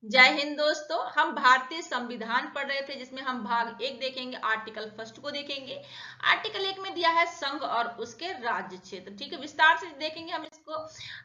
जय हिंद दोस्तों। हम भारतीय संविधान पढ़ रहे थे जिसमें हम भाग 1 देखेंगे, आर्टिकल फर्स्ट को देखेंगे। आर्टिकल 1 में दिया है संघ और उसके राज्य क्षेत्र। ठीक है, विस्तार से देखेंगे हम इसको।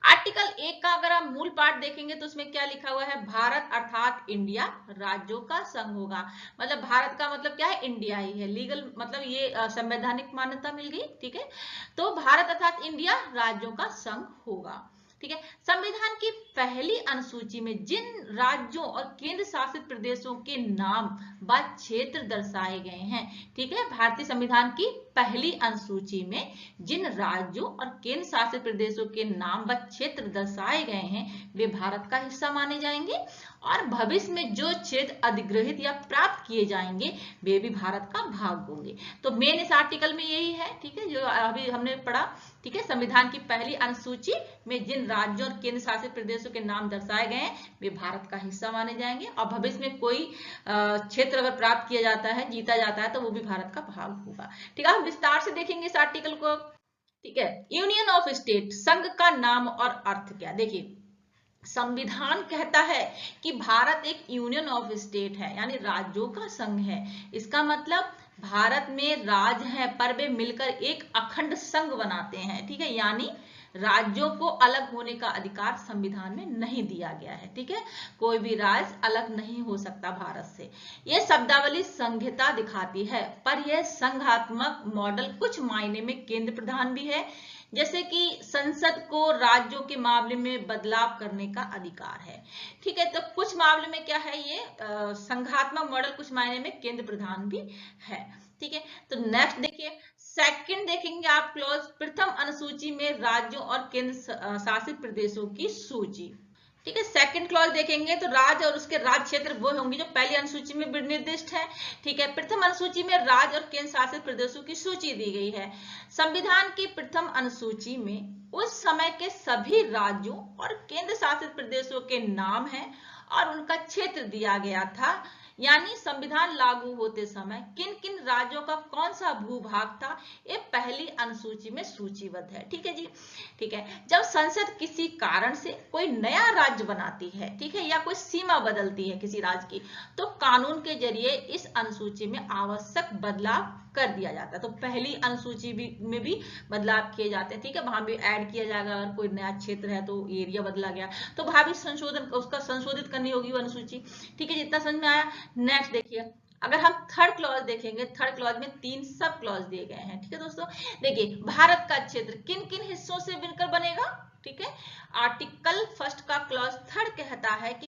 आर्टिकल 1 का अगर हम मूल पाठ देखेंगे तो उसमें क्या लिखा हुआ है, भारत अर्थात इंडिया राज्यों का संघ होगा। मतलब भारत का मतलब क्या है, इंडिया ही है। लीगल मतलब ये संवैधानिक मान्यता मिल गई। ठीक है, तो भारत अर्थात इंडिया राज्यों का संघ होगा। ठीक है, संविधान की पहली अनुसूची में जिन राज्यों और केंद्र शासित प्रदेशों के नाम व क्षेत्र दर्शाए गए हैं। ठीक है, भारतीय संविधान की पहली अनुसूची में जिन राज्यों और केंद्र शासित प्रदेशों के नाम व क्षेत्र दर्शाए गए हैं वे भारत का हिस्सा माने जाएंगे और भविष्य में जो क्षेत्र अधिग्रहित या प्राप्त किए जाएंगे वे भी भारत का भाग होंगे। तो मेन इस आर्टिकल में यही है। ठीक है, जो अभी हमने पढ़ा। ठीक है, संविधान की पहली अनुसूची में जिन राज्यों और केंद्र शासित प्रदेशों के नाम दर्शाए गए हैं वे भारत का हिस्सा माने जाएंगे और भविष्य में कोई क्षेत्र अगर प्राप्त किया जाता है, जीता जाता है, तो वो भी भारत का भाग होगा। ठीक है, हम विस्तार से देखेंगे इस आर्टिकल को। ठीक है, यूनियन ऑफ स्टेट, संघ का नाम और अर्थ क्या। देखिए, संविधान कहता है कि भारत एक यूनियन ऑफ स्टेट है, यानी राज्यों का संघ है। इसका मतलब भारत में राज्य है पर वे मिलकर एक अखंड संघ बनाते हैं। ठीक है, यानी राज्यों को अलग होने का अधिकार संविधान में नहीं दिया गया है। ठीक है, कोई भी राज्य अलग नहीं हो सकता भारत से। यह शब्दावली संहिता दिखाती है, पर यह संघात्मक मॉडल कुछ मायने में केंद्र प्रधान भी है। जैसे कि संसद को राज्यों के मामले में बदलाव करने का अधिकार है। ठीक है, तो कुछ मामले में क्या है, ये संघात्मक मॉडल कुछ मायने में केंद्र प्रधान भी है। ठीक है, तो नेक्स्ट देखिए, सेकंड देखेंगे आप क्लॉज, प्रथम अनुसूची में राज्यों और केंद्र शासित प्रदेशों की सूची। ठीक है, सेकंड क्लॉज देखेंगे तो राज्य और उसके राज्य क्षेत्र वो होंगे जो पहली अनुसूची में निर्दिष्ट है। ठीक है, प्रथम अनुसूची में राज्य और केंद्र शासित प्रदेशों की सूची दी गई है। संविधान की प्रथम अनुसूची में उस समय के सभी राज्यों और केंद्र शासित प्रदेशों के नाम हैं और उनका क्षेत्र दिया गया था। यानी संविधान लागू होते समय किन किन राज्यों का कौन सा भूभाग था, ये पहली अनुसूची में सूचीबद्ध है। ठीक है जी। ठीक है, जब संसद किसी कारण से कोई नया राज्य बनाती है, ठीक है, या कोई सीमा बदलती है किसी राज्य की, तो कानून के जरिए इस अनुसूची में आवश्यक बदलाव कर दिया जाता है। तो पहली अनुसूची में भी बदलाव किए जाते हैं। ठीक है, वहां भी ऐड किया जाएगा। अगर कोई नया क्षेत्र है तो एरिया बदला गया तो वहां भी संशोधन, उसका संशोधित करनी होगी वो अनुसूची। ठीक है, जितना समझ में आया। नेक्स्ट देखिए, अगर हम थर्ड क्लॉज देखेंगे, थर्ड क्लॉज में 3 सब क्लॉज दिए गए हैं। ठीक है दोस्तों, देखिए भारत का क्षेत्र किन किन हिस्सों से मिलकर बनेगा। ठीक है, आर्टिकल फर्स्ट का क्लॉज थर्ड कहता है कि